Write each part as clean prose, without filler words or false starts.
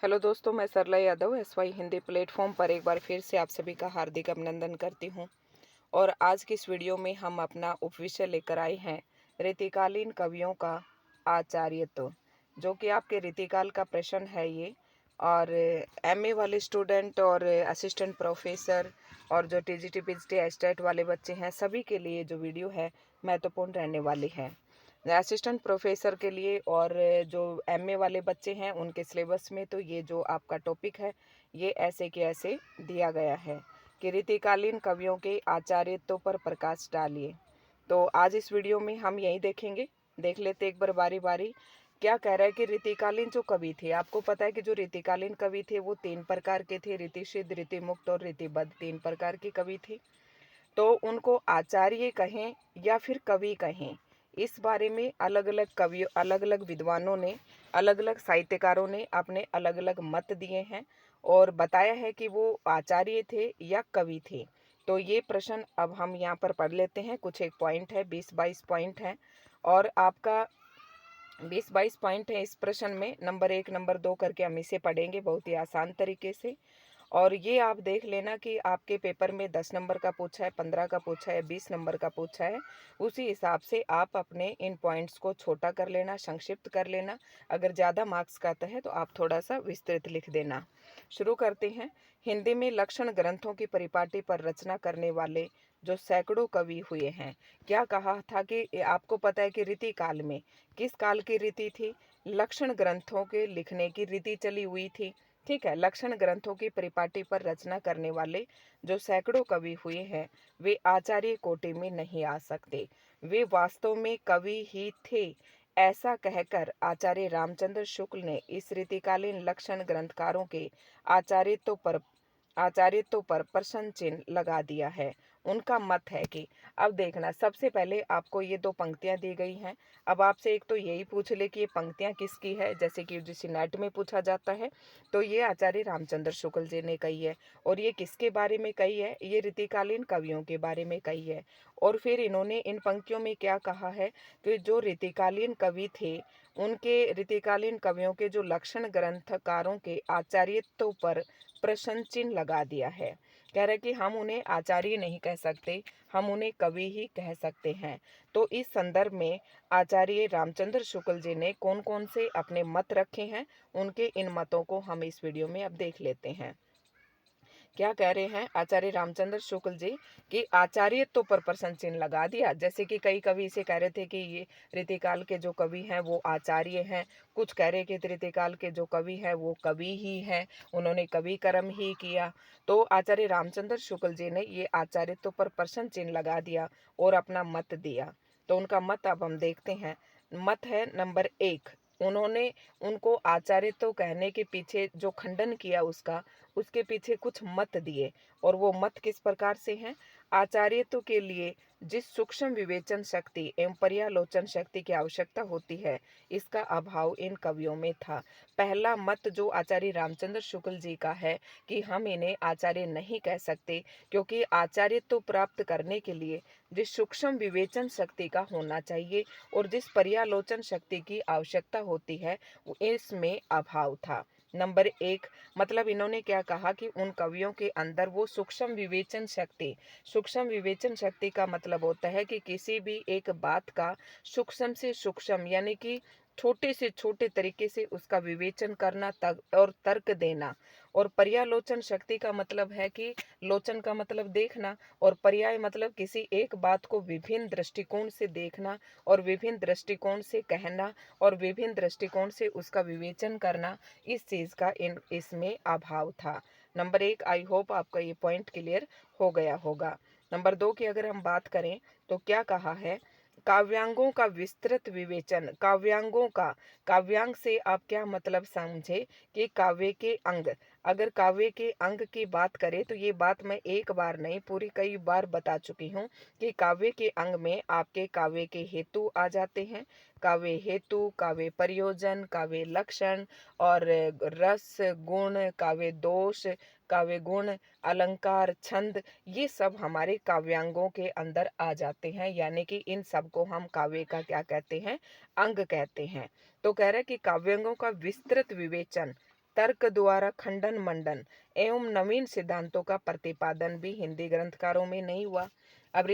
Hello दोस्तों, मैं सरला Yadav SY Hindi platform पर एक बार फिर से आप सभी का हार्दिक अभिनंदन करती हूँ। और आज की इस वीडियो में हम अपना उपविषय लेकर आए हैं रीतिकालीन कवियों का आचार्यत्व, जो कि आपके रीतिकाल का प्रश्न है ये। और एमए वाले स्टूडेंट और असिस्टेंट प्रोफेसर और जो टीजीटी पीजीटी एस्टेट वाले बच्चे हैं, सभी के लिए जो वीडियो है महत्वपूर्ण रहने वाली है। असिस्टेंट प्रोफेसर के लिए और जो एमए वाले बच्चे हैं उनके सिलेबस में तो ये जो आपका टॉपिक है ये ऐसे के ऐसे दिया गया है कि रीतिकालीन कवियों के आचार्यत्व पर प्रकाश डालिए। तो आज इस वीडियो में हम यही देखेंगे। देख लेते एक बार बारी बारी क्या कह रहा है कि रीतिकालीन जो कवि थे, आपको पता है कि जो रीतिकालीन कवि थे वो तीन प्रकार के थे, रीतिसिद्ध, रीतिमुक्त और रीतिबद्ध, तीन प्रकार के कवि थे। तो उनको आचार्य कहें या फिर कवि कहें, इस बारे में अलग अलग कवियों, अलग अलग विद्वानों ने, अलग अलग साहित्यकारों ने अपने अलग अलग मत दिए हैं और बताया है कि वो आचार्य थे या कवि थे। तो ये प्रश्न अब हम यहाँ पर पढ़ लेते हैं। कुछ एक पॉइंट है, 20-22 पॉइंट है और आपका 20-22 पॉइंट है इस प्रश्न में। नंबर 1 नंबर 2 करके हम इसे पढ़ेंगे बहुत ही आसान तरीके से। और ये आप देख लेना कि आपके पेपर में 10 नंबर का पूछा है, 15 का पूछा है, 20 नंबर का पूछा है। उसी हिसाब से आप अपने इन पॉइंट्स को छोटा कर लेना, संक्षिप्त कर लेना। अगर ज़्यादा मार्क्स का आता है तो आप थोड़ा सा विस्तृत लिख देना। शुरू करते हैं। हिंदी में लक्षण ग्रंथों की परिपाटी पर रचना करने वाले जो सैकड़ों कवि हुए हैं। क्या कहा था कि आपको पता है कि रीति काल में, किस काल की रीति थी? लक्षण ग्रंथों के लिखने की रीति चली हुई थी। ठीक है। लक्षण ग्रंथों की परिपाटी पर रचना करने वाले जो सैकड़ों कवि हुए हैं वे आचार्य कोटि में नहीं आ सकते, वे वास्तव में कवि ही थे। ऐसा कहकर आचार्य रामचंद्र शुक्ल ने इस रीतिकालीन लक्षण ग्रंथकारों के आचार्यत्व पर प्रश्न चिन्ह लगा दिया है। उनका मत है कि, अब देखना, सबसे पहले आपको ये दो पंक्तियां दी गई हैं। अब आपसे एक तो यही पूछ ले कि ये पंक्तियां किसकी है, जैसे कि यूजीसी नेट में पूछा जाता है। तो ये आचार्य रामचंद्र शुक्ल जी ने कही है। और ये किसके बारे में कही है? ये रीतिकालीन कवियों के बारे में कही है। और फिर इन्होंने इन पंक्तियों में क्या कहा है कि जो रीतिकालीन कवि थे उनके, रीतिकालीन कवियों के जो लक्षण ग्रंथकारों के आचार्यत्व पर प्रश्न चिन्ह लगा दिया है। कह रहे कि हम उन्हें आचार्य नहीं कह सकते, हम उन्हें कवि ही कह सकते हैं। तो इस संदर्भ में आचार्य रामचंद्र शुक्ल जी ने कौन कौन से अपने मत रखे हैं, उनके इन मतों को हम इस वीडियो में अब देख लेते हैं। क्या कह रहे हैं आचार्य रामचंद्र शुक्ल जी कि आचार्यत्व पर प्रश्न चिन्ह लगा दिया। जैसे कि कई कवि इसे कह रहे थे कि ये रीतिकाल के जो कवि हैं वो आचार्य हैं, कुछ कह रहे कि रीतिकाल के जो कवि हैं वो कवि ही हैं, उन्होंने कवि कर्म ही किया। तो आचार्य रामचंद्र शुक्ल जी ने ये आचार्यत्व पर प्रश्न चिन्ह लगा दिया और अपना मत दिया। तो उनका मत अब हम देखते हैं। मत है नंबर 1। उन्होंने उनको आचार्यत्व कहने के पीछे जो खंडन किया उसका, उसके पीछे कुछ मत दिए। और वो मत किस प्रकार से हैं? आचार्यत्व के लिए जिस सूक्ष्म विवेचन शक्ति एवं पर्यालोचन शक्ति की आवश्यकता होती है, इसका अभाव इन कवियों में था। पहला मत जो आचार्य रामचंद्र शुक्ल जी का है कि हम इन्हें आचार्य नहीं कह सकते, क्योंकि आचार्यत्व प्राप्त करने के लिए जिस सूक्ष्म विवेचन शक्ति का होना चाहिए और जिस पर्यालोचन शक्ति की आवश्यकता होती है, इसमें अभाव था। नंबर 1, मतलब इन्होंने क्या कहा कि उन कवियों के अंदर वो सूक्ष्म विवेचन शक्ति, सूक्ष्म विवेचन शक्ति का मतलब होता है कि किसी भी एक बात का सूक्ष्म से सूक्ष्म, यानी कि छोटे से छोटे तरीके से उसका विवेचन करना, तक और तर्क देना। और पर्यालोचन शक्ति का मतलब है कि लोचन का मतलब देखना, और पर्याय मतलब किसी एक बात को विभिन्न दृष्टिकोण से देखना और विभिन्न दृष्टिकोण से कहना और विभिन्न दृष्टिकोण से उसका विवेचन करना। इस चीज़ का इसमें अभाव था। नंबर 1, आई होप आपका ये पॉइंट क्लियर हो गया होगा। नंबर 2 की अगर हम बात करें तो क्या कहा है? काव्यांगों का विस्तृत विवेचन। काव्यांगों का, काव्यांग से आप क्या मतलब समझे कि काव्य के अंग। अगर काव्य के अंग की बात करें तो ये बात मैं एक बार नहीं पूरी कई बार बता चुकी हूँ कि काव्य के अंग में आपके काव्य के हेतु आ जाते हैं। काव्य हेतु, काव्य प्रयोजन, काव्य लक्षण और रस, गुण, काव्य दोष, काव्य गुण, अलंकार, छंद, ये सब हमारे काव्यांगों के अंदर आ जाते हैं। यानी कि इन सब को हम काव्य का क्या कहते हैं? अंग कहते हैं। तो कह रहे हैं कि काव्यांगों का विस्तृत विवेचन, तर्क द्वारा खंडन मंडन एवं नवीन सिद्धांतों का प्रतिपादन भी हिंदी ग्रंथकारों में नहीं हुआ। अब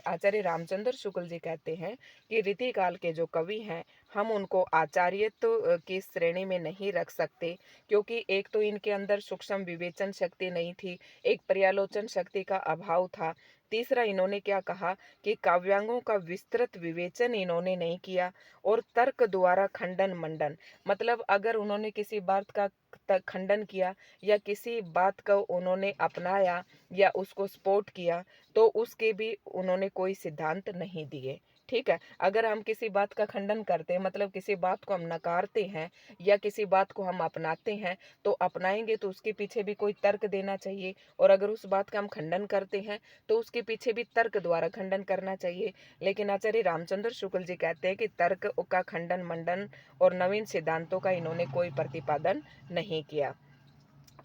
आचार्य रामचंद्र शुक्ल जी कहते हैं कि रीतिकाल के जो कवि हैं, हम उनको आचार्यत्व की श्रेणी में नहीं रख सकते, क्योंकि एक तो इनके अंदर सूक्ष्म विवेचन शक्ति नहीं थी, एक पर्यालोचन शक्ति का अभाव था। तीसरा, इन्होंने क्या कहा कि काव्यांगों का विस्तृत विवेचन इन्होंने नहीं किया, और तर्क द्वारा खंडन मंडन, मतलब अगर उन्होंने किसी बात का खंडन किया या किसी बात को उन्होंने अपनाया या उसको सपोर्ट किया, तो उसके भी उन्होंने कोई सिद्धांत नहीं दिए। ठीक है, अगर हम किसी बात का खंडन करते हैं, मतलब किसी बात को हम नकारते हैं या किसी बात को हम अपनाते हैं, तो अपनाएंगे तो उसके पीछे भी कोई तर्क देना चाहिए, और अगर उस बात का हम खंडन करते हैं तो उसके पीछे भी तर्क द्वारा खंडन करना चाहिए। लेकिन आचार्य रामचंद्र शुक्ल जी कहते हैं कि तर्क का खंडन मंडन और नवीन सिद्धांतों का इन्होंने कोई प्रतिपादन नहीं किया।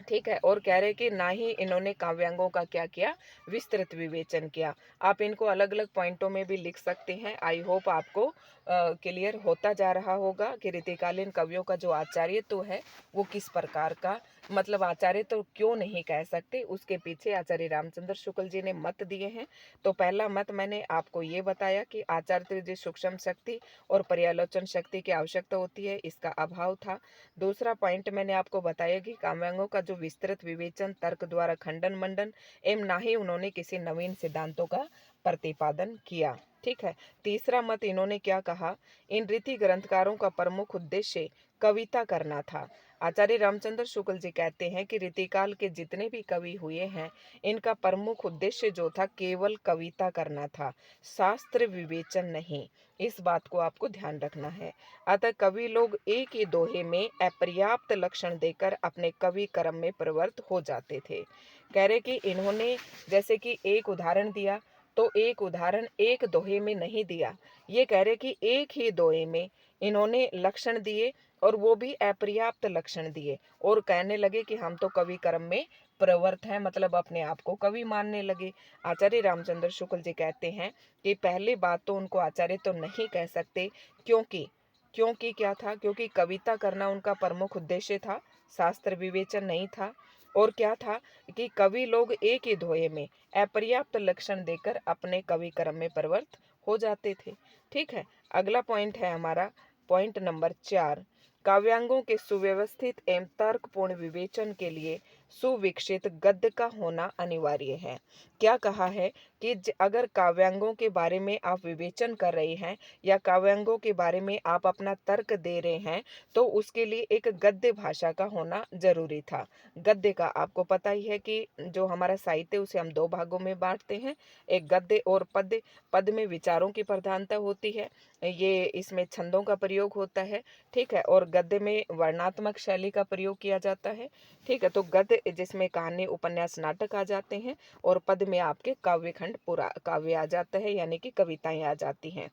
ठीक है, और कह रहे कि ना ही इन्होंने काव्यांगों का क्या किया, विस्तृत विवेचन किया। आप इनको अलग अलग पॉइंटों में भी लिख सकते हैं। आई होप आपको क्लियर होता जा रहा होगा कि रीतिकालीन कवियों का जो आचार्य तो है वो किस प्रकार का, मतलब आचार्य तो क्यों नहीं कह सकते, उसके पीछे आचार्य रामचंद्र शुक्ल जी ने मत दिए हैं। तो पहला मत मैंने आपको ये बताया कि आचार्य जी सूक्ष्म शक्ति और पर्यालोचन शक्ति की आवश्यकता होती है, इसका अभाव था। दूसरा पॉइंट मैंने आपको बताया कि काव्यांगों का जो विस्तृत विवेचन तर्क द्वारा खंडन मंडन एवं ना ही उन्होंने किसी नवीन सिद्धांतों का प्रतिपादन किया। ठीक है, तीसरा मत इन्होंने क्या कहा, इन रीति ग्रंथकारों का प्रमुख उद्देश्य कविता करना था। आचार्य रामचंद्र शुक्ल जी कहते हैं कि रीतिकाल के जितने भी कवि हुए हैं, इनका प्रमुख उद्देश्य जो था केवल कविता करना था, शास्त्र विवेचन नहीं। इस बात को आपको ध्यान रखना है। अतः कवि लोग एक ही दोहे में अपर्याप्त लक्षण देकर अपने कवि कर्म में प्रवृत्त हो जाते थे। कह रहे कि इन्होंने जैसे कि एक उदाहरण दिया, तो एक उदाहरण एक दोहे में नहीं दिया, ये कह रहे कि एक ही दोहे में इन्होंने लक्षण दिए, और वो भी अपर्याप्त लक्षण दिए, और कहने लगे कि हम तो कवि कर्म में प्रवृत्त हैं, मतलब अपने आप को कवि मानने लगे। आचार्य रामचंद्र शुक्ल जी कहते हैं कि पहली बात तो उनको आचार्य तो नहीं कह सकते, क्योंकि क्योंकि क्या था, क्योंकि कविता करना उनका प्रमुख उद्देश्य था, शास्त्र विवेचन नहीं था। और क्या था कि कवि लोग एक ही दोहे में अपर्याप्त लक्षण देकर अपने कवि कर्म में प्रवृत्त हो जाते थे। ठीक है, अगला पॉइंट है हमारा पॉइंट नंबर 4, काव्यांगों के सुव्यवस्थित एवं तर्कपूर्ण विवेचन के लिए सुविकसित गद्य का होना अनिवार्य है। क्या कहा है कि अगर काव्यांगों के बारे में आप विवेचन कर रहे हैं या काव्यांगों के बारे में आप अपना तर्क दे रहे हैं, तो उसके लिए एक गद्य भाषा का होना जरूरी था। गद्य का आपको पता ही है कि जो हमारा साहित्य उसे हम दो भागों में बांटते हैं, एक गद्य और पद्य। पद में विचारों की प्रधानता होती है, ये इसमें छंदों का प्रयोग होता है। ठीक है, और गद्य में वर्णात्मक शैली का प्रयोग किया जाता है। ठीक है, तो गद्य जिसमें कहानी उपन्यास नाटक आ जाते हैं, और पद में आपके काव्य खंड पूरा काव्य आ जाता है, यानी कि कविताएं आ जाती हैं।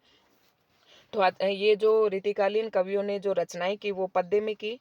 तो ये जो रीतिकालीन कवियों ने जो रचनाएं की वो पद्य में की।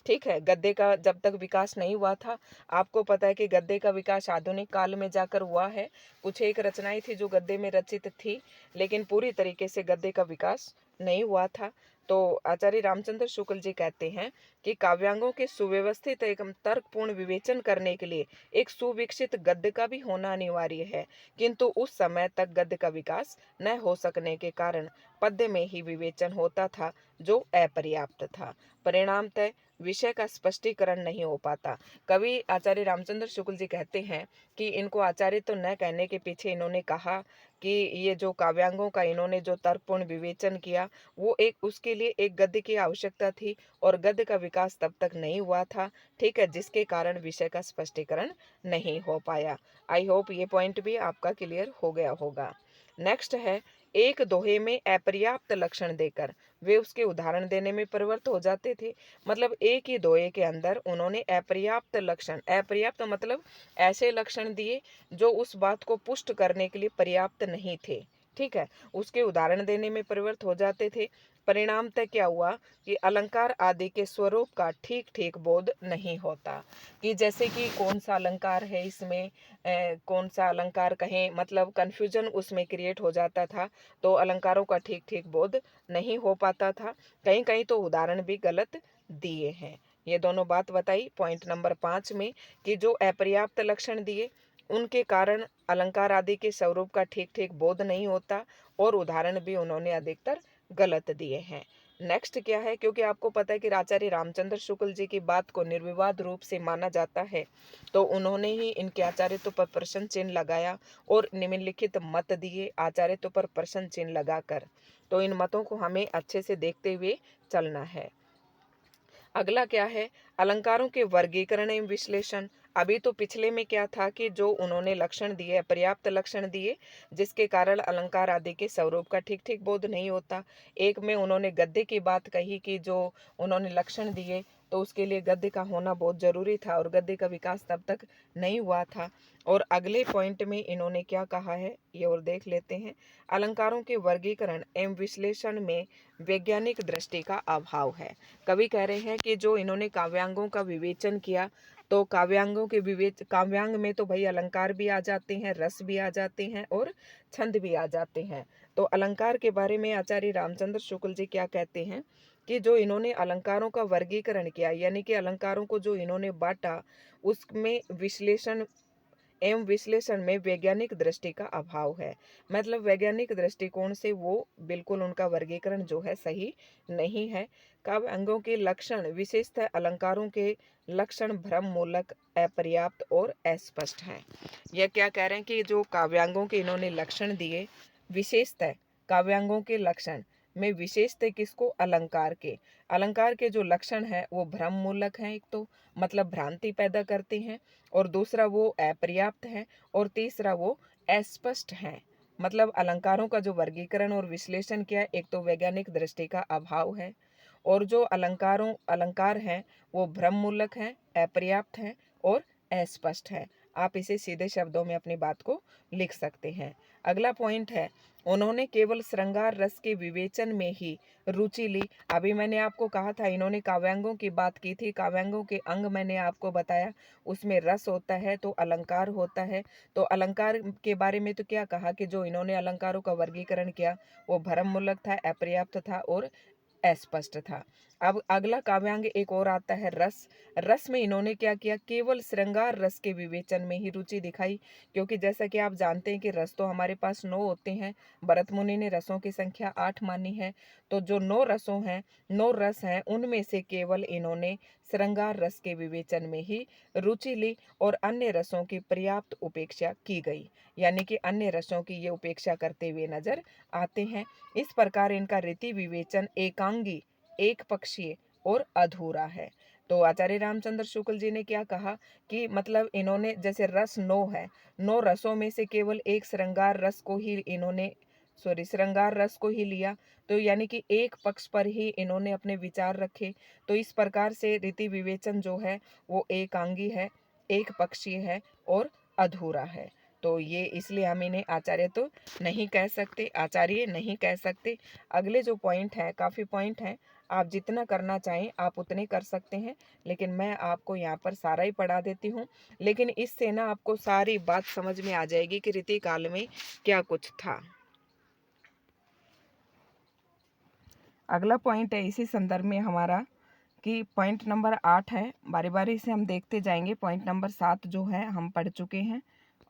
ठीक है, गद्य का जब तक विकास नहीं हुआ था, आपको पता है कि गद्य का विकास आधुनिक काल में जाकर हुआ है। कुछ एक रचनाएं थी जो गद्य में रचित थी, लेकिन पूरी तरीके से गद्य का विकास नहीं हुआ था। तो आचार्य रामचंद्र शुक्ल जी कहते हैं कि काव्यांगों के सुव्यवस्थित एवं तर्कपूर्ण विवेचन करने के लिए एक सुविकसित गद्य का भी होना अनिवार्य है, किंतु उस समय तक गद्य का विकास न हो सकने के कारण पद्य में ही विवेचन होता था, जो अपर्याप्त था। परिणामतः विषय का स्पष्टीकरण नहीं हो पाता। कवि आचार्य रामचंद्र शुक्ल जी कहते हैं कि इनको आचार्य तो न कहने के पीछे इन्होंने कहा कि ये जो काव्यांगों का इन्होंने जो तर्कपूर्ण विवेचन किया, वो एक उसके लिए एक गद्य की आवश्यकता थी, और गद्य का विकास तब तक नहीं हुआ था। ठीक है, जिसके कारण विषय का स्पष्टीकरण नहीं हो पाया। आई होप ये पॉइंट भी आपका क्लियर हो गया होगा। नेक्स्ट है, एक दोहे में अपर्याप्त लक्षण देकर वे उसके उदाहरण देने में प्रवृत्त हो जाते थे। मतलब एक ही दोहे के अंदर उन्होंने अपर्याप्त लक्षण, अपर्याप्त मतलब ऐसे लक्षण दिए जो उस बात को पुष्ट करने के लिए पर्याप्त नहीं थे। ठीक है, उसके उदाहरण देने में प्रवृत्त हो जाते थे। परिणामतः क्या हुआ कि अलंकार आदि के स्वरूप का ठीक ठीक बोध नहीं होता, कि जैसे कि कौन सा अलंकार है इसमें, कौन सा अलंकार कहें, मतलब कन्फ्यूजन उसमें क्रिएट हो जाता था। तो अलंकारों का ठीक ठीक बोध नहीं हो पाता था। कहीं कहीं तो उदाहरण भी गलत दिए हैं। ये दोनों बात बताई पॉइंट नंबर 5 में कि जो अपर्याप्त लक्षण दिए उनके कारण अलंकार आदि के स्वरूप का ठीक ठीक बोध नहीं होता, और उदाहरण भी उन्होंने अधिकतर गलत दिए हैं। नेक्स्ट क्या है, क्योंकि आपको पता है कि आचार्य रामचंद्र शुक्ल जी की बात को निर्विवाद रूप से माना जाता है, तो उन्होंने ही इनके आचार्यत्व पर प्रश्न चिन्ह लगाया और निम्नलिखित मत दिए आचार्यत्व पर प्रश्न चिन्ह लगाकर। तो इन मतों को हमें अच्छे से देखते हुए चलना है। अगला क्या है, अलंकारों के वर्गीकरण एवं विश्लेषण। अभी तो पिछले में क्या था कि जो उन्होंने लक्षण दिए, पर्याप्त लक्षण दिए, जिसके कारण अलंकार आदि के स्वरूप का ठीक ठीक बोध नहीं होता। एक में उन्होंने गद्य की बात कही कि जो उन्होंने लक्षण दिए तो उसके लिए गद्य का होना बहुत जरूरी था और गद्य का विकास तब तक नहीं हुआ था। और अगले पॉइंट में इन्होंने क्या कहा है ये और देख लेते हैं। अलंकारों के वर्गीकरण एवं विश्लेषण में वैज्ञानिक दृष्टि का अभाव है। कवि कह रहे हैं कि जो इन्होंने काव्यांगों का विवेचन किया, तो काव्यांगों के काव्यांग में तो भाई अलंकार भी आ जाते हैं, रस भी आ जाते हैं और छंद भी आ जाते हैं। तो अलंकार के बारे में आचार्य रामचंद्र शुक्ल जी क्या कहते हैं कि जो इन्होंने अलंकारों का वर्गीकरण किया, यानी कि अलंकारों को जो इन्होंने बांटा, उसमें विश्लेषण एवं विश्लेषण में वैज्ञानिक दृष्टि का अभाव है। मतलब वैज्ञानिक दृष्टिकोण से वो बिल्कुल उनका वर्गीकरण जो है सही नहीं है। काव्य अंगों के लक्षण, विशेषतः अलंकारों के लक्षण भ्रम मूलक, अपर्याप्त और अस्पष्ट हैं। यह क्या कह रहे हैं कि जो काव्यांगों के इन्होंने लक्षण दिए, विशेषतः काव्यांगों के लक्षण में, विशेषतः किसको, अलंकार के जो लक्षण है वो भ्रम मूलक हैं, एक तो मतलब भ्रांति पैदा करते हैं, और दूसरा वो अपर्याप्त है, और तीसरा वो अस्पष्ट है। मतलब अलंकारों का जो वर्गीकरण और विश्लेषण किया, एक तो वैज्ञानिक दृष्टि का अभाव है, और जो अलंकार हैं वो भ्रम मूलक हैं, अपर्याप्त हैं और अस्पष्ट है। आप इसे सीधे शब्दों में अपनी बात को लिख सकते हैं। अगला पॉइंट है, उन्होंने केवल श्रृंगार रस के विवेचन में ही रुचि ली। अभी मैंने आपको कहा था, इन्होंने काव्यांगों की बात की थी, काव्यांगों के अंग मैंने आपको बताया, उसमें रस होता है तो अलंकार होता है। तो अलंकार के बारे में तो क्या कहा कि जो इन्होंने अलंकारों का वर्गीकरण किया वो भ्रम मूलक था, अपर्याप्त था और अस्पष्ट था। अब अगला काव्यांग एक और आता है रस। रस में इन्होंने क्या किया, केवल श्रृंगार रस के विवेचन में ही रुचि दिखाई, क्योंकि जैसा कि आप जानते हैं कि रस तो हमारे पास 9 होते हैं। भरत मुनि ने रसों की संख्या 8 मानी है। तो जो 9 रसों हैं, 9 रस हैं, उनमें से केवल इन्होंने श्रृंगार रस के विवेचन में ही रुचि ली और अन्य रसों की पर्याप्त उपेक्षा की गई। यानी कि अन्य रसों की ये उपेक्षा करते हुए नजर आते हैं। इस प्रकार इनका रीति विवेचन एकांगी, एक पक्षीय और अधूरा है। तो आचार्य रामचंद्र शुक्ल जी ने क्या कहा कि मतलब इन्होंने जैसे रस 9 है, 9 रसों में से केवल एक श्रृंगार रस को ही इन्होंने श्रृंगार रस को ही लिया, तो यानी कि एक पक्ष पर ही इन्होंने अपने विचार रखे। तो इस प्रकार से रीति विवेचन जो है वो एकांगी है, एक पक्षीय है और अधूरा है। तो ये इसलिए हम इन्हें आचार्य तो नहीं कह सकते, आचार्य नहीं कह सकते। अगले जो पॉइंट है, काफ़ी पॉइंट हैं, आप जितना करना चाहें आप उतने कर सकते हैं, लेकिन मैं आपको यहाँ पर सारा ही पढ़ा देती हूँ। लेकिन इससे ना आपको सारी बात समझ में आ जाएगी कि रीति काल में क्या कुछ था। अगला पॉइंट है इसी संदर्भ में हमारा कि पॉइंट नंबर 8 है, बारी बारी से हम देखते जाएंगे। पॉइंट नंबर 7 जो है हम पढ़ चुके हैं,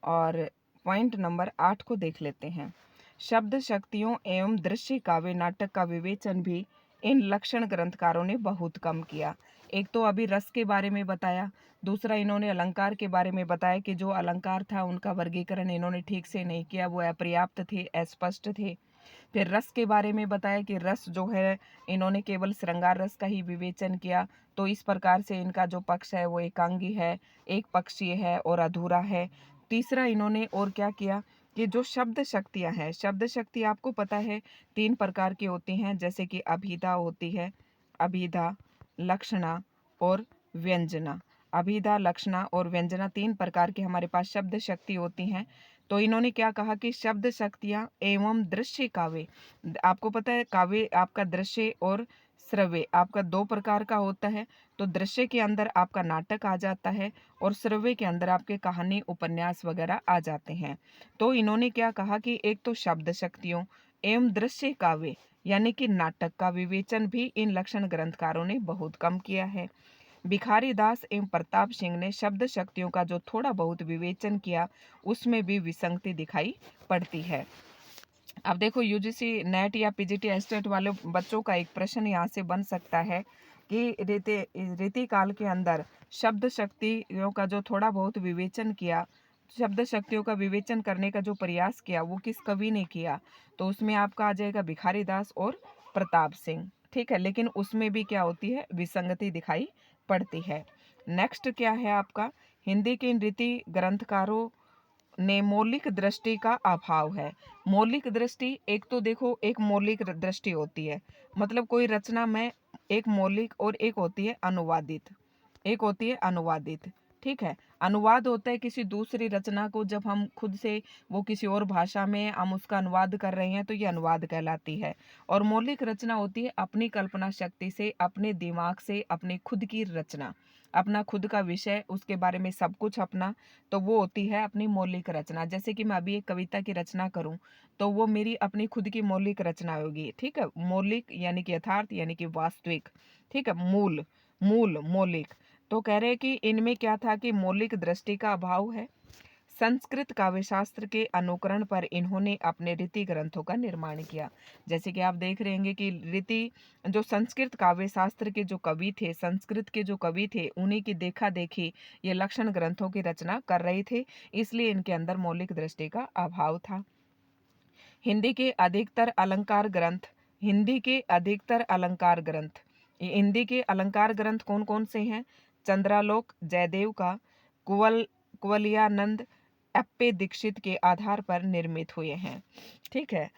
और पॉइंट नंबर 8 को देख लेते हैं। शब्द शक्तियों एवं दृश्य काव्य नाटक का विवेचन भी इन लक्षण ग्रंथकारों ने बहुत कम किया। एक तो अभी रस के बारे में बताया, दूसरा इन्होंने अलंकार के बारे में बताया कि जो अलंकार था उनका वर्गीकरण इन्होंने ठीक से नहीं किया, वो अपर्याप्त थे, अस्पष्ट थे। फिर रस के बारे में बताया कि रस जो है इन्होंने केवल श्रृंगार रस का ही विवेचन किया, तो इस प्रकार से इनका जो पक्ष है वो एकांगी है, एक पक्षीय है और अधूरा है। तीसरा इन्होंने और क्या किया कि जो शब्द शक्तियाँ हैं, शब्द शक्ति आपको पता है 3 प्रकार की होती हैं, जैसे कि अभिधा होती है, अभिधा, लक्षणा और व्यंजना। अभिधा, लक्षणा और व्यंजना 3 प्रकार की हमारे पास शब्द शक्ति होती हैं। तो इन्होंने क्या कहा कि शब्द शक्तियाँ एवं दृश्य काव्य, आपको पता है काव्य आपका दृश्य और श्रव्य आपका 2 प्रकार का होता है। तो दृश्य के अंदर आपका नाटक आ जाता है और श्रव्य के अंदर आपके कहानी, उपन्यास वगैरह आ जाते हैं। तो इन्होंने क्या कहा कि एक तो शब्द शक्तियों एवं दृश्य काव्य यानी कि नाटक का विवेचन भी इन लक्षण ग्रंथकारों ने बहुत कम किया है। भिखारी दास एवं प्रताप सिंह ने शब्द शक्तियों का जो थोड़ा बहुत विवेचन किया उसमें भी विसंगति दिखाई पड़ती है। अब देखो यूजीसी नेट या पीजीटी एस्टेट वाले बच्चों का एक प्रश्न यहाँ से बन सकता है कि रीति काल के अंदर शब्द शक्तियों का जो थोड़ा बहुत विवेचन किया, शब्द शक्तियों का विवेचन करने का जो प्रयास किया वो किस कवि ने किया, तो उसमें आपका आ जाएगा भिखारी दास और प्रताप सिंह। ठीक है, लेकिन उसमें भी क्या होती है, विसंगति दिखाई पड़ती है। नेक्स्ट क्या है आपका, हिंदी के रीति ग्रंथकारों ने मौलिक दृष्टि का अभाव है। मौलिक दृष्टि, एक तो देखो एक मौलिक दृष्टि होती है, मतलब कोई रचना में एक मौलिक और एक होती है अनुवादित, एक होती है अनुवादित। ठीक है, अनुवाद होता है किसी दूसरी रचना को जब हम खुद से वो किसी और भाषा में हम उसका अनुवाद कर रहे हैं तो ये अनुवाद कहलाती है। और मौलिक रचना होती है अपनी कल्पना शक्ति से, अपने दिमाग से, अपनी खुद की रचना, अपना खुद का विषय, उसके बारे में सब कुछ अपना, तो वो होती है अपनी मौलिक रचना। जैसे कि मैं अभी एक कविता की रचना करूं तो वो मेरी अपनी खुद की मौलिक रचना होगी। ठीक है, मौलिक यानी कि यथार्थ यानी कि वास्तविक। ठीक है, मूल, मूल मौलिक। तो कह रहे हैं कि इनमें क्या था कि मौलिक दृष्टि का अभाव है। संस्कृत काव्यशास्त्र के अनुकरण पर इन्होंने अपने रीति ग्रंथों का निर्माण किया। जैसे कि आप देख रहे हैं कि रीति, जो संस्कृत काव्यशास्त्र के जो कवि थे, संस्कृत के जो कवि थे, उन्हीं की देखा देखी ये लक्षण ग्रंथों की रचना कर रहे थे, इसलिए इनके अंदर मौलिक दृष्टि का अभाव था। हिंदी के अधिकतर अलंकार ग्रंथ, हिंदी के अधिकतर अलंकार ग्रंथ, ये हिंदी के अलंकार ग्रंथ कौन कौन से हैं, चंद्रालोक जयदेव का, कुवल कुवलयानंद, अप्पे दीक्षित के आधार पर निर्मित हुए हैं। ठीक है,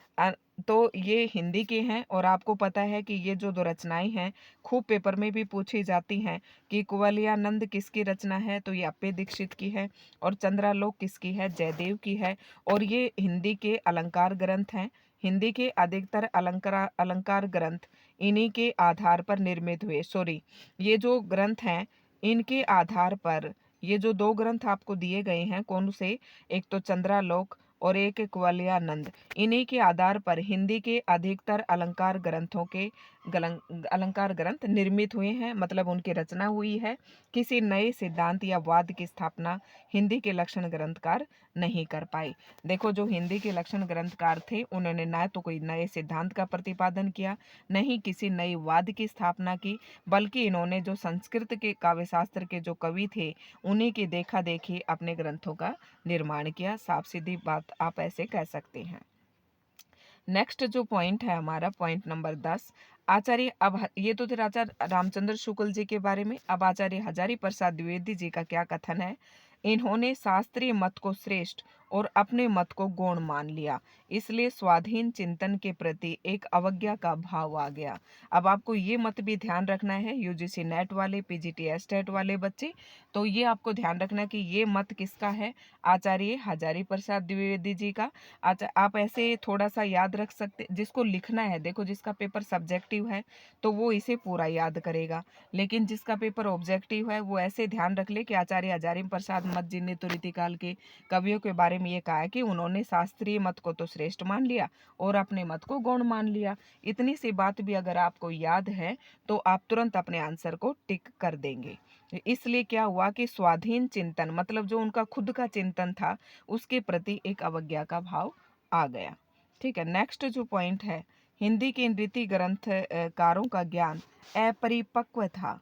तो ये हिंदी के हैं और आपको पता है कि ये जो दो रचनाएं हैं खूब पेपर में भी पूछी जाती हैं कि कुवलयानंद किसकी रचना है, तो ये अप्पे दीक्षित की है, और चंद्रालोक किसकी है, जयदेव की है। और ये हिंदी के अलंकार ग्रंथ हैं। हिंदी के अधिकतर अलंकार अलंकार ग्रंथ इन्हीं के आधार पर निर्मित हुए। सॉरी, ये जो ग्रंथ हैं इनके आधार पर, ये जो दो ग्रंथ आपको दिए गए हैं कौन से, एक तो चंद्रालोक और एक कुवलयानंद, इन्हीं के आधार पर हिंदी के अधिकतर अलंकार ग्रंथों के अलंकार ग्रंथ निर्मित हुए हैं, मतलब उनकी रचना हुई है। किसी नए सिद्धांत या वाद की स्थापना हिंदी के लक्षण ग्रंथकार नहीं कर पाए। देखो जो हिंदी के लक्षण ग्रंथकार थे उन्होंने ना तो कोई नए सिद्धांत का प्रतिपादन किया, न ही किसी नई वाद की स्थापना की, बल्कि इन्होंने जो संस्कृत के काव्यशास्त्र के जो कवि थे उन्हीं की देखा देखी अपने ग्रंथों का निर्माण किया। साफ सीधी बात आप ऐसे कह सकते हैं। नेक्स्ट जो पॉइंट है हमारा, पॉइंट नंबर 10, आचार्य, अब ये तो थे आचार्य रामचंद्र शुक्ल जी के बारे में। अब आचार्य हजारी प्रसाद द्विवेदी जी का क्या कथन है, इन्होंने शास्त्रीय मत को श्रेष्ठ और अपने मत को गौण मान लिया, इसलिए स्वाधीन चिंतन के प्रति एक अवज्ञा का भाव आ गया। अब आपको ये मत भी ध्यान रखना है, यूजीसी नेट वाले, पीजीटी एस्टेट वाले बच्चे, तो ये आपको ध्यान रखना है कि ये मत किसका है, आचार्य हजारी प्रसाद द्विवेदी जी का। अच्छा, आप ऐसे थोड़ा सा याद रख सकते, जिसको लिखना है, देखो जिसका पेपर सब्जेक्टिव है तो वो इसे पूरा याद करेगा, लेकिन जिसका पेपर ऑब्जेक्टिव है वो ऐसे ध्यान रख ले कि आचार्य हजारी प्रसाद मत जी ने तो रीतिकाल के कवियों के बारे में ये कहा है कि उन्होंने शास्त्रीय मत को तो श्रेष्ठ मान लिया और अपने मत को गौण मान लिया। इतनी सी बात भी अगर आपको याद है तो आप तुरंत अपने आंसर को टिक कर देंगे। इसलिए क्या हुआ कि स्वाधीन चिंतन, मतलब जो उनका खुद का चिंतन था उसके प्रति एक अवज्ञा का भाव आ गया। ठीक है, नेक्स्ट जो पॉइंट है, हिंदी के रीति ग्रंथकारों का ज्ञान अपरिपक्व था।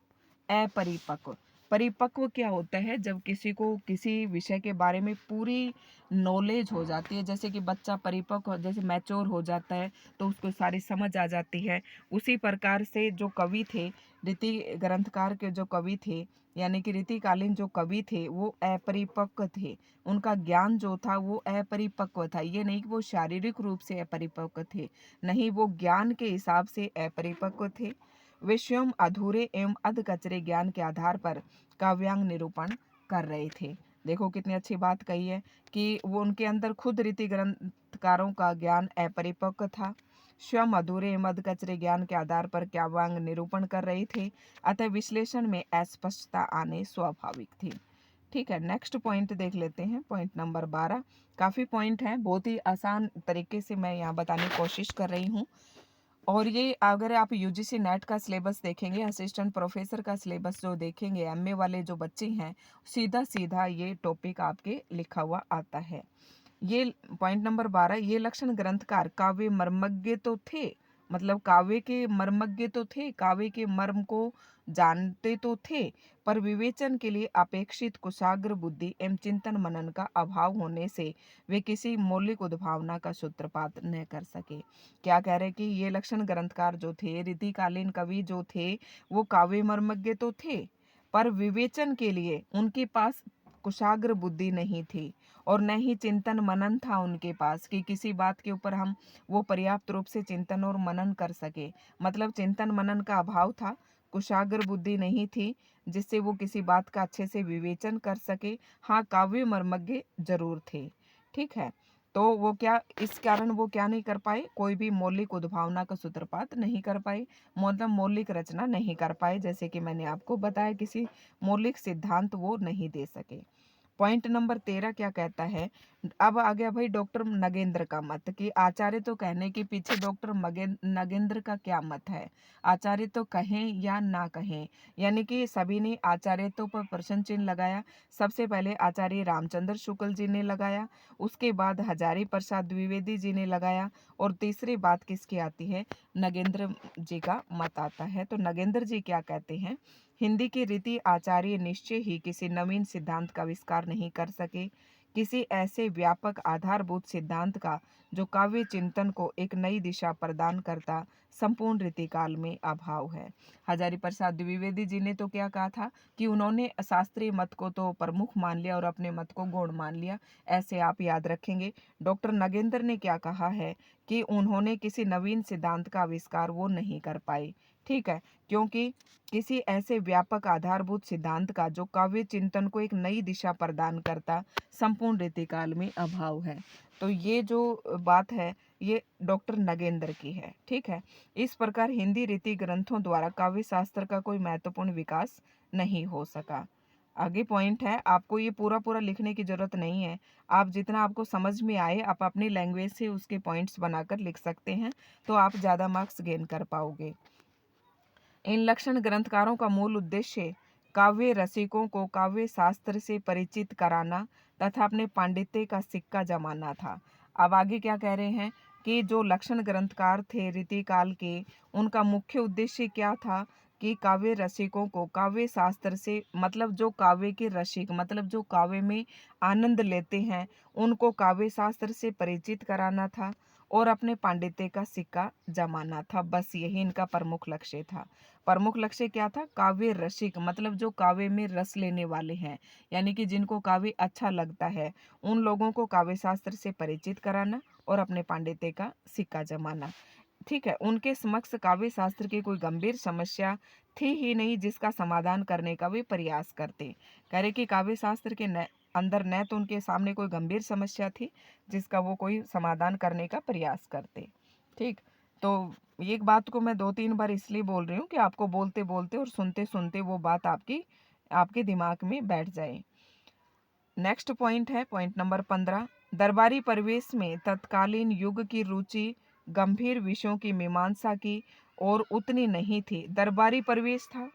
अपरिपक्व, परिपक्व क्या होता है, जब किसी को किसी विषय के बारे में पूरी नॉलेज हो जाती है, जैसे कि बच्चा परिपक्व जैसे मैच्योर हो जाता है तो उसको सारी समझ आ जाती है। उसी प्रकार से जो कवि थे, रीति ग्रंथकार के जो कवि थे, यानी कि रीतिकालीन जो कवि थे वो अपरिपक्व थे। उनका ज्ञान जो था वो अपरिपक्व था। ये नहीं कि वो शारीरिक रूप से अपरिपक्व थे, नहीं, वो ज्ञान के हिसाब से अपरिपक्व थे। वे स्वयं अधूरे एवं अधकचरे ज्ञान के आधार पर काव्यांग निरूपण कर रहे थे। देखो कितनी अच्छी बात कही है कि वो उनके अंदर खुद रीति ग्रंथकारों का ज्ञान अपरिपक्व था, स्वयं अधूरे एवं अधकचरे ज्ञान के आधार पर काव्यांग निरूपण कर रहे थे, अतः विश्लेषण में अस्पष्टता आने स्वाभाविक थी। ठीक है, नेक्स्ट पॉइंट देख लेते हैं, पॉइंट नंबर 12। काफ़ी पॉइंट हैं, बहुत ही आसान तरीके से मैं यहाँ बताने की कोशिश कर रही हूँ। और ये अगर आप यूजीसी नेट का सिलेबस देखेंगे, असिस्टेंट प्रोफेसर का सिलेबस जो देखेंगे, एमए वाले जो बच्चे हैं, सीधा-सीधा ये टॉपिक आपके लिखा हुआ आता है। ये पॉइंट नंबर 12, ये लक्षण ग्रंथकार काव्य मर्मज्ञ तो थे, मतलब काव्य के मर्मज्ञ तो थे, काव्य के मर्म को जानते तो थे, पर विवेचन के लिए अपेक्षित कुशाग्र बुद्धि एवं चिंतन मनन का अभाव होने से वे किसी मौलिक उद्भावना का सूत्रपात न कर सके। क्या कह रहे कि ये लक्षण ग्रंथकार जो थे, रीतिकालीन कवि जो थे, वो काव्य मर्मज्ञ तो थे, पर विवेचन के लिए उनके पास कुशाग्र बुद्धि नहीं थी और न ही चिंतन मनन था उनके पास कि किसी बात के ऊपर हम वो पर्याप्त रूप से चिंतन और मनन कर सके। मतलब चिंतन मनन का अभाव था, कुशाग्र बुद्धि नहीं थी जिससे वो किसी बात का अच्छे से विवेचन कर सके। हाँ, काव्य मर्मज्ञ जरूर थे। ठीक है, तो वो क्या, इस कारण वो क्या नहीं कर पाए, कोई भी मौलिक उद्भावना का सूत्रपात नहीं कर पाए, मतलब मौलिक रचना नहीं कर पाए। जैसे कि मैंने आपको बताया, किसी मौलिक सिद्धांत वो नहीं दे सके। पॉइंट नंबर 13 क्या कहता है, अब आ गया भाई डॉक्टर नगेंद्र का मत, कि आचार्य तो कहने के पीछे डॉक्टर नगेंद्र का क्या मत है, आचार्य तो कहें या ना कहें, यानी कि सभी ने आचार्य तो पर प्रश्न चिन्ह लगाया। सबसे पहले आचार्य रामचंद्र शुक्ल जी ने लगाया, उसके बाद हजारी प्रसाद द्विवेदी जी ने लगाया, और तीसरी बात किसकी आती है, नगेंद्र जी का मत आता है। तो नगेंद्र जी क्या कहते हैं, हिंदी के रीति आचार्य निश्चय ही किसी नवीन सिद्धांत का आविष्कार नहीं कर सके, किसी ऐसे व्यापक आधारभूत सिद्धांत का जो काव्य चिंतन को एक नई दिशा प्रदान करता, संपूर्ण रीतिकाल में अभाव है। हजारी प्रसाद द्विवेदी जी ने तो क्या कहा था कि उन्होंने शास्त्रीय मत को तो प्रमुख मान लिया और अपने मत को गौण मान लिया, ऐसे आप याद रखेंगे। डॉक्टर नगेंद्र ने क्या कहा है कि उन्होंने किसी नवीन सिद्धांत का आविष्कार वो नहीं कर पाए। ठीक है, क्योंकि किसी ऐसे व्यापक आधारभूत सिद्धांत का जो काव्य चिंतन को एक नई दिशा प्रदान करता, संपूर्ण रीतिकाल में अभाव है। तो ये जो बात है, ये डॉक्टर नगेंद्र की है। ठीक है, इस प्रकार हिंदी रीति ग्रंथों द्वारा काव्य शास्त्र का कोई महत्वपूर्ण विकास नहीं हो सका। आगे पॉइंट है, आपको ये पूरा पूरा लिखने की जरूरत नहीं है, आप जितना आपको समझ में आए आप अपनी लैंग्वेज से उसके पॉइंट्स बनाकर लिख सकते हैं, तो आप ज़्यादा मार्क्स गेन कर पाओगे। इन लक्षण ग्रंथकारों का मूल उद्देश्य काव्य रसिकों को काव्य शास्त्र से परिचित कराना तथा अपने पांडित्य का सिक्का जमाना था। अब आगे क्या कह रहे हैं कि जो लक्षण ग्रंथकार थे रीतिकाल के, उनका मुख्य उद्देश्य क्या था कि काव्य रसिकों को काव्य शास्त्र से, मतलब जो काव्य के रसिक, मतलब जो काव्य में आनंद लेते हैं, उनको काव्य शास्त्र से परिचित कराना था और अपने पांडित्य का सिक्का जमाना था। बस यही इनका प्रमुख लक्ष्य था। प्रमुख लक्ष्य क्या था, काव्य रसिक, मतलब जो काव्य में रस लेने वाले हैं, यानी कि जिनको काव्य अच्छा लगता है, उन लोगों को काव्य शास्त्र से परिचित कराना और अपने पांडित्य का सिक्का जमाना। ठीक है, उनके समक्ष काव्य शास्त्र की कोई गंभीर समस्या थी ही नहीं जिसका समाधान करने का वे प्रयास करते। कह रहे कि काव्य शास्त्र के अंदर न तो उनके सामने कोई गंभीर समस्या थी जिसका वो कोई समाधान करने का प्रयास करते। ठीक, तो एक बात को मैं 2-3 बार इसलिए बोल रही हूँ कि आपको बोलते बोलते और सुनते सुनते वो बात आपकी आपके दिमाग में बैठ जाए। नेक्स्ट पॉइंट है पॉइंट नंबर 15, दरबारी परिवेश में तत्कालीन युग की रुचि गंभीर विषयों की मीमांसा की और उतनी नहीं थी। दरबारी परिवेश था,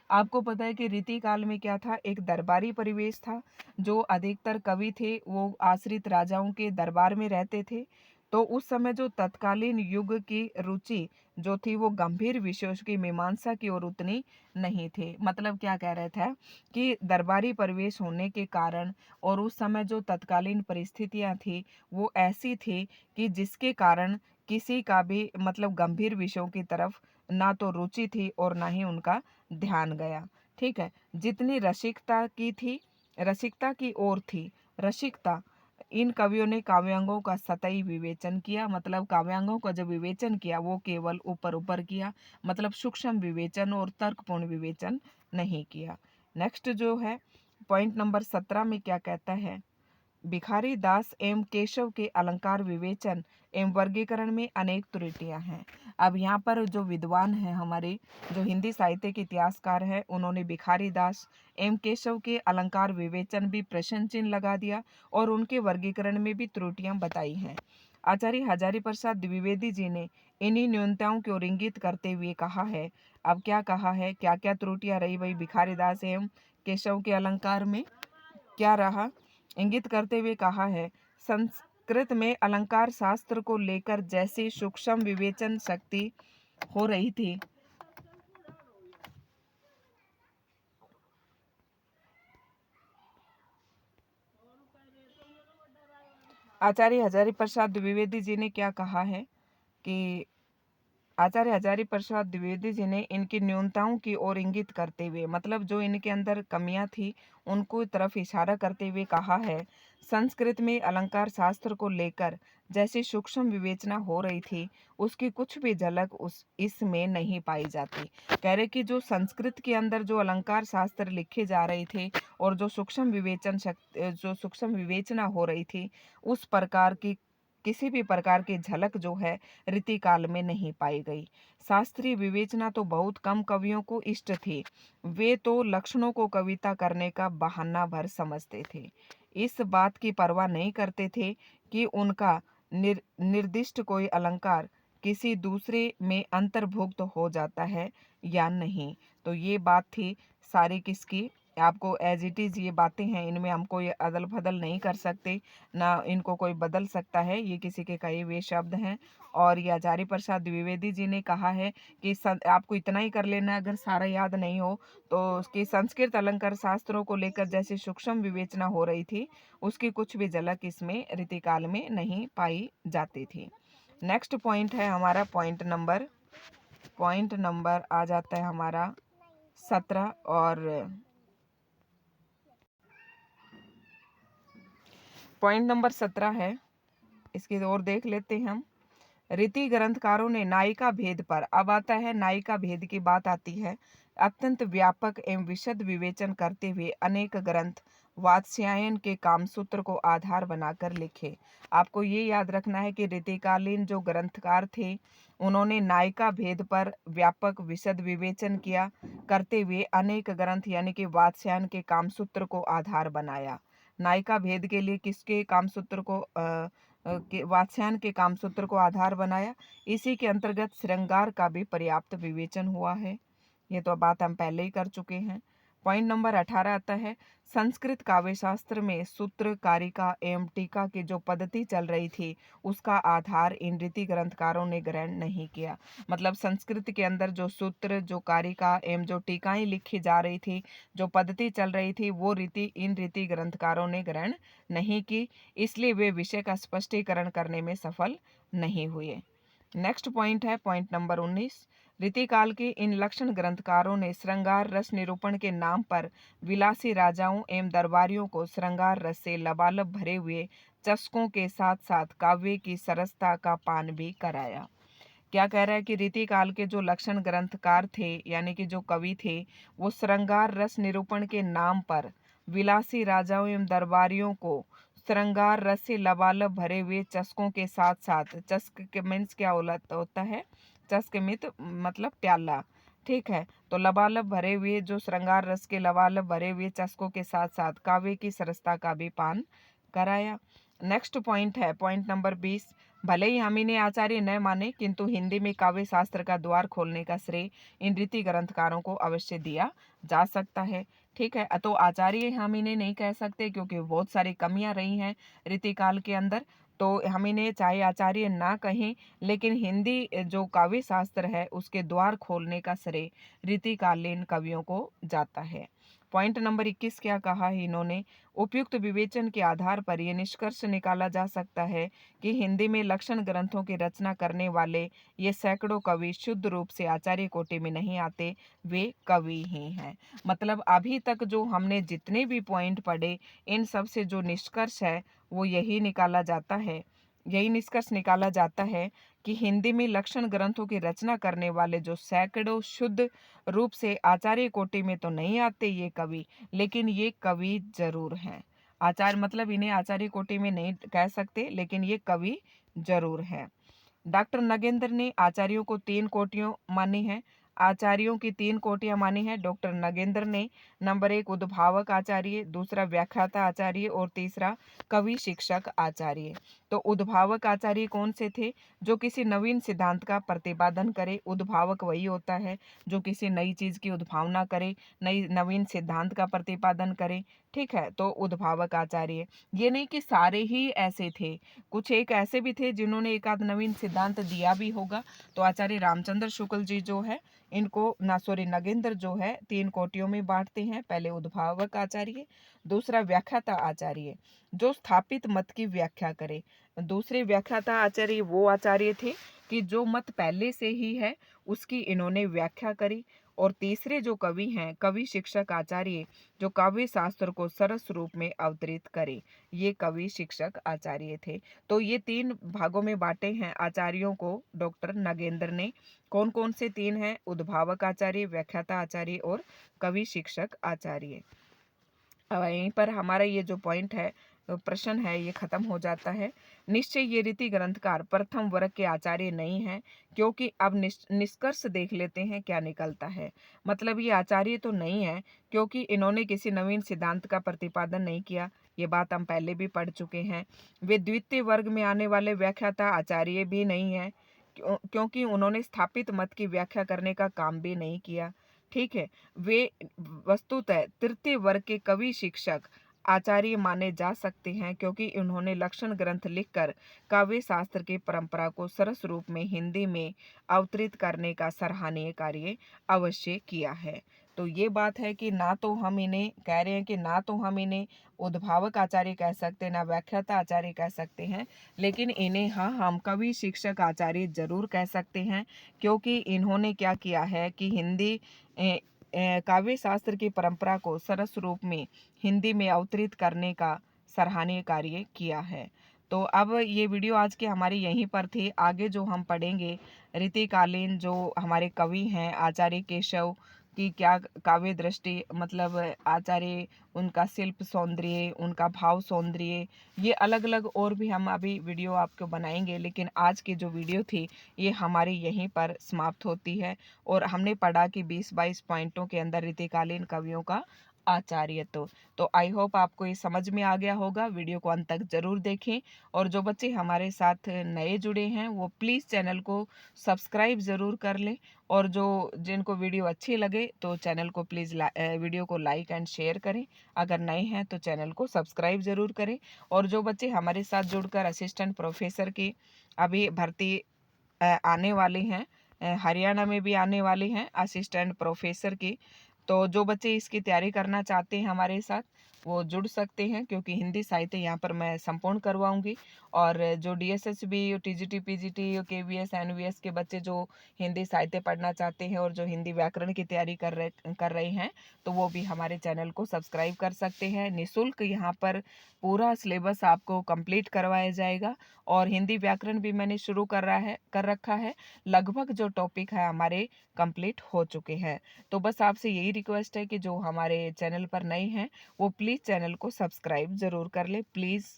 आपको पता है कि रीति काल में क्या था, एक दरबारी परिवेश था। जो अधिकतर कवि थे वो आश्रित राजाओं के दरबार में रहते थे। तो उस समय जो तत्कालीन युग की रुचि जो थी वो गंभीर विषयों की मीमांसा की ओर उतनी नहीं थे। मतलब क्या कह रहे थे कि दरबारी परिवेश होने के कारण और उस समय जो तत्कालीन परिस्थितियां थी वो ऐसी थी कि जिसके कारण किसी का भी मतलब गंभीर विषयों की तरफ ना तो रुचि थी और ना ही उनका ध्यान गया। ठीक है, जितनी रसिकता की थी, रसिकता की ओर थी, रसिकता, इन कवियों ने काव्यांगों का सतही विवेचन किया। मतलब काव्यांगों का जो विवेचन किया वो केवल ऊपर ऊपर किया, मतलब सूक्ष्म विवेचन और तर्कपूर्ण विवेचन नहीं किया। नेक्स्ट जो है पॉइंट नंबर 17 में क्या कहता है, भिखारी दास एवं केशव के अलंकार विवेचन एवं वर्गीकरण में अनेक त्रुटियां हैं। अब यहाँ पर जो विद्वान हैं हमारे, जो हिंदी साहित्य के इतिहासकार हैं, उन्होंने भिखारी दास एवं केशव के अलंकार विवेचन भी प्रश्न चिन्ह लगा दिया और उनके वर्गीकरण में भी त्रुटियां बताई हैं। आचार्य हजारी प्रसाद द्विवेदी जी ने इन्हीं न्यूनताओं की ओर इंगित करते हुए कहा है। अब क्या कहा है, क्या क्या त्रुटियां रही भाई भिखारीदास एवं केशव के अलंकार में, क्या रहा, इंगित करते हुए कहा है, संस्कृत में अलंकार शास्त्र को लेकर जैसी सूक्ष्म विवेचन शक्ति हो रही थी, आचार्य हजारी प्रसाद द्विवेदी जी ने क्या कहा है कि आचार्य हजारी प्रसाद द्विवेदी जी ने इनकी न्यूनताओं की ओर इंगित करते हुए, मतलब जो इनके अंदर कमियां थी उनको तरफ इशारा करते हुए कहा है, संस्कृत में अलंकार शास्त्र को लेकर जैसी सूक्ष्म विवेचना हो रही थी उसकी कुछ भी झलक उस इसमें नहीं पाई जाती। कह रहे कि जो संस्कृत के अंदर जो अलंकार शास्त्र लिखे जा रहे थे और जो सूक्ष्म विवेचना हो रही थी उस प्रकार की किसी भी प्रकार की झलक जो है रीतिकाल में नहीं पाई गई। शास्त्रीय विवेचना तो बहुत कम कवियों को इष्ट थी। वे तो लक्षणों को कविता करने का बहाना भर समझते थे। इस बात की परवाह नहीं करते थे कि उनका निर्दिष्ट कोई अलंकार किसी दूसरे में अंतर्भुक्त हो जाता है या नहीं। तो ये बात थी सारी किसकी, आपको एज इट इज़ ये बातें हैं, इनमें हमको ये अदल बदल नहीं कर सकते, ना इनको कोई बदल सकता है, ये किसी के कहे हुए शब्द हैं। और ये आचार्य प्रसाद द्विवेदी जी ने कहा है कि आपको इतना ही कर लेना है, अगर सारा याद नहीं हो तो उसकी संस्कृत अलंकार शास्त्रों को लेकर जैसी सूक्ष्म विवेचना हो रही थी उसकी कुछ भी झलक इसमें रीतिकाल में नहीं पाई जाती थी। नेक्स्ट पॉइंट है हमारा पॉइंट नंबर आ जाता है हमारा 17 और पॉइंट नंबर 17 है, इसकी ओर देख लेते हैं हम। रीति ग्रंथकारों ने नायिका भेद पर, अब आता है नायिका भेद की बात आती है, अत्यंत व्यापक एवं विशद विवेचन करते हुए अनेक ग्रंथ वात्स्यायन के कामसूत्र को आधार बनाकर लिखे। आपको ये याद रखना है कि रीतिकालीन जो ग्रंथकार थे उन्होंने नायिका भेद पर व्यापक विशद विवेचन किया करते हुए अनेक ग्रंथ यानी कि वात्स्यायन के कामसूत्र को आधार बनाया। नायिका भेद के लिए किसके कामसूत्र को वात्स्यायन के कामसूत्र को आधार बनाया। इसी के अंतर्गत श्रृंगार का भी पर्याप्त विवेचन हुआ है, ये तो बात हम पहले ही कर चुके हैं। पॉइंट नंबर 18 आता है, संस्कृत काव्य शास्त्र में सूत्र कारिका एवं टीका की जो पद्धति चल रही थी उसका आधार इन रीति ग्रंथकारों ने ग्रहण नहीं किया। मतलब संस्कृत के अंदर जो सूत्र, जो कारिका एवं जो टीकाएं लिखी जा रही थी, जो पद्धति चल रही थी, वो इन रीति ग्रंथकारों ने ग्रहण नहीं की, इसलिए वे विषय का स्पष्टीकरण करने में सफल नहीं हुए। नेक्स्ट पॉइंट है पॉइंट नंबर 19, रीतिकाल के इन लक्षण ग्रंथकारों ने श्रृंगार रस निरूपण के नाम पर विलासी राजाओं एवं दरबारियों को श्रृंगार रस से लबालब भरे हुए चस्कों के साथ साथ काव्य की सरसता का पान भी कराया। क्या कह रहा है कि रीतिकाल के जो लक्षण ग्रंथकार थे यानी कि जो कवि थे वो श्रृंगार रस निरूपण के नाम पर विलासी राजाओं एवं दरबारियों को श्रृंगार रस से लबालब भरे हुए चस्कों के साथ साथ, चस्क के मीन्स क्या होता है, चस्क मित मतलब प्याला, ठीक है, तो लबालब भरे हुए जो श्रृंगार रस के लबालब भरे हुए चस्कों के साथ साथ काव्य की सरसता का भी पान कराया। नेक्स्ट पॉइंट है पॉइंट नंबर 20, भले ही हम इन्हें आचार्य न माने किंतु हिंदी में काव्य शास्त्र का द्वार खोलने का श्रेय इन रीति ग्रंथकारों को अवश्य दिया जा सकता है। ठीक है, तो आचार्य हम इन्हें नहीं कह सकते क्योंकि बहुत सारी कमियां रही हैं रीतिकाल के अंदर, तो हम इन्हें चाहे आचार्य ना कहें लेकिन हिंदी जो काव्य शास्त्र है उसके द्वार खोलने का श्रेय रीतिकालीन कवियों को जाता है। पॉइंट नंबर 21 क्या कहा है इन्होंने, उपयुक्त विवेचन के आधार पर यह निष्कर्ष निकाला जा सकता है कि हिंदी में लक्षण ग्रंथों की रचना करने वाले ये सैकड़ों कवि शुद्ध रूप से आचार्य कोटि में नहीं आते, वे कवि ही हैं। मतलब अभी तक जो हमने जितने भी पॉइंट पढ़े इन सब से जो निष्कर्ष है वो यही निष्कर्ष निकाला जाता है कि हिंदी में लक्षण ग्रंथों की रचना करने वाले जो सैकड़ों शुद्ध रूप से आचार्य कोटि में तो नहीं आते ये कवि, लेकिन ये कवि जरूर हैं। आचार्य मतलब इन्हें आचार्य कोटि में नहीं कह सकते लेकिन ये कवि जरूर हैं। डॉक्टर नगेंद्र ने आचार्यों को 3 कोटियों मानी है। आचार्यों की 3 कोटियाँ मानी हैं डॉक्टर नगेंद्र ने। नंबर 1 उद्भावक आचार्य, दूसरा व्याख्याता आचार्य और तीसरा कवि शिक्षक आचार्य। तो उद्भावक आचार्य कौन से थे? जो किसी नवीन सिद्धांत का प्रतिपादन करे। उद्भावक वही होता है जो किसी नई चीज़ की उद्भावना करे, नई नवीन सिद्धांत का प्रतिपादन करे। ठीक है, तो उद्भावक आचार्य। ये नहीं कि सारे ही ऐसे थे, कुछ एक ऐसे भी थे जिन्होंने एक आध नवीन सिद्धांत दिया भी होगा। तो आचार्य रामचंद्र शुक्ल जी जो है इनको नगेंद्र जो है 3 कोटियों में बांटते हैं। पहले उद्भावक आचार्य, दूसरा व्याख्याता आचार्य जो स्थापित मत की व्याख्या करे। दूसरे व्याख्याता आचार्य वो आचार्य थे कि जो मत पहले से ही है उसकी इन्होंने व्याख्या करी। और तीसरे जो कवि हैं कवि शिक्षक आचार्य जो काव्य शास्त्र को सरस रूप में अवतरित करे, ये कवि शिक्षक आचार्य थे। तो ये 3 भागों में बांटे हैं आचार्यों को डॉक्टर नगेंद्र ने। कौन कौन से 3 हैं? उद्भावक आचार्य, व्याख्याता आचार्य और कवि शिक्षक आचार्य। अब यहीं पर हमारा ये जो पॉइंट है, प्रश्न है, ये खत्म हो जाता है। निश्चय ये रीति ग्रंथकार प्रथम वर्ग के आचार्य नहीं हैं, क्योंकि अब निष्कर्ष देख लेते हैं क्या निकलता है। मतलब ये आचार्य तो नहीं है क्योंकि इन्होंने किसी नवीन सिद्धांत का प्रतिपादन नहीं किया। ये बात हम पहले भी पढ़ चुके हैं। वे द्वितीय वर्ग में आने वाले व्याख्याता आचार्य भी नहीं है, क्योंकि उन्होंने स्थापित मत की व्याख्या करने का काम भी नहीं किया। ठीक है, वे वस्तुतः तृतीय वर्ग के कवि शिक्षक आचार्य माने जा सकते हैं, क्योंकि उन्होंने लक्षण ग्रंथ लिखकर काव्य शास्त्र की परंपरा को सरस रूप में हिंदी में अवतरित करने का सराहनीय कार्य अवश्य किया है। तो ये बात है कि ना तो हम इन्हें कह रहे हैं कि ना तो हम इन्हें उद्भावक आचार्य कह सकते हैं, ना व्याख्याता आचार्य कह सकते हैं, लेकिन इन्हें हाँ हम कवि शिक्षक आचार्य जरूर कह सकते हैं, क्योंकि इन्होंने क्या किया है कि हिंदी काव्य शास्त्र की परंपरा को सरस रूप में हिंदी में अवतरित करने का सराहनीय कार्य किया है। तो अब ये वीडियो आज की हमारी यहीं पर थी। आगे जो हम पढ़ेंगे रीतिकालीन जो हमारे कवि हैं आचार्य केशव की क्या काव्य दृष्टि, मतलब आचार्य उनका शिल्प सौंदर्य, उनका भाव सौंदर्य, ये अलग अलग और भी हम अभी वीडियो आपको बनाएंगे। लेकिन आज की जो वीडियो थी ये हमारी यहीं पर समाप्त होती है। और हमने पढ़ा कि 20-22 पॉइंटों के अंदर रीतिकालीन कवियों का आचार्यत्व। तो आई होप आपको ये समझ में आ गया होगा। वीडियो को अंत तक जरूर देखें। और जो बच्चे हमारे साथ नए जुड़े हैं वो प्लीज़ चैनल को सब्सक्राइब ज़रूर कर लें। और जो जिनको वीडियो अच्छी लगे तो चैनल को प्लीज़ वीडियो को लाइक एंड शेयर करें। अगर नए हैं तो चैनल को सब्सक्राइब ज़रूर करें। और जो बच्चे हमारे साथ जुड़कर असिस्टेंट प्रोफेसर की अभी भर्ती आने वाली हैं, हरियाणा में भी आने वाली हैं असिस्टेंट प्रोफेसर की, तो जो बच्चे इसकी तैयारी करना चाहते हैं हमारे साथ वो जुड़ सकते हैं, क्योंकि हिंदी साहित्य यहाँ पर मैं संपूर्ण करवाऊंगी। और जो DSSB, TGT, PGT, KVS, NVS के बच्चे जो हिंदी साहित्य पढ़ना चाहते हैं और जो हिंदी व्याकरण की तैयारी कर रहे हैं, तो वो भी हमारे चैनल को सब्सक्राइब कर सकते हैं। निःशुल्क यहाँ पर पूरा सिलेबस आपको कंप्लीट करवाया जाएगा। और हिंदी व्याकरण भी मैंने शुरू कर रखा है। लगभग जो टॉपिक है हमारे कंप्लीट हो चुके हैं। तो बस आपसे यही रिक्वेस्ट है कि जो हमारे चैनल पर नए हैं वो प्लीज़ चैनल को सब्सक्राइब ज़रूर कर ले। प्लीज़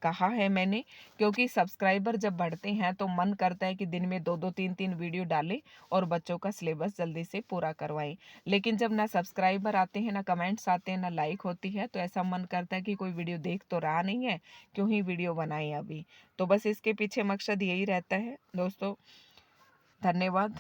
कहा है मैंने, क्योंकि सब्सक्राइबर जब बढ़ते हैं तो मन करता है कि दिन में 2-2 3-3 वीडियो डालें और बच्चों का सिलेबस जल्दी से पूरा करवाएं। लेकिन जब ना सब्सक्राइबर आते हैं, ना कमेंट्स आते हैं, ना लाइक होती है, तो ऐसा मन करता है कि कोई वीडियो देख तो रहा नहीं है, क्यों ही वीडियो बनाएं अभी। तो बस इसके पीछे मकसद यही रहता है दोस्तों। धन्यवाद।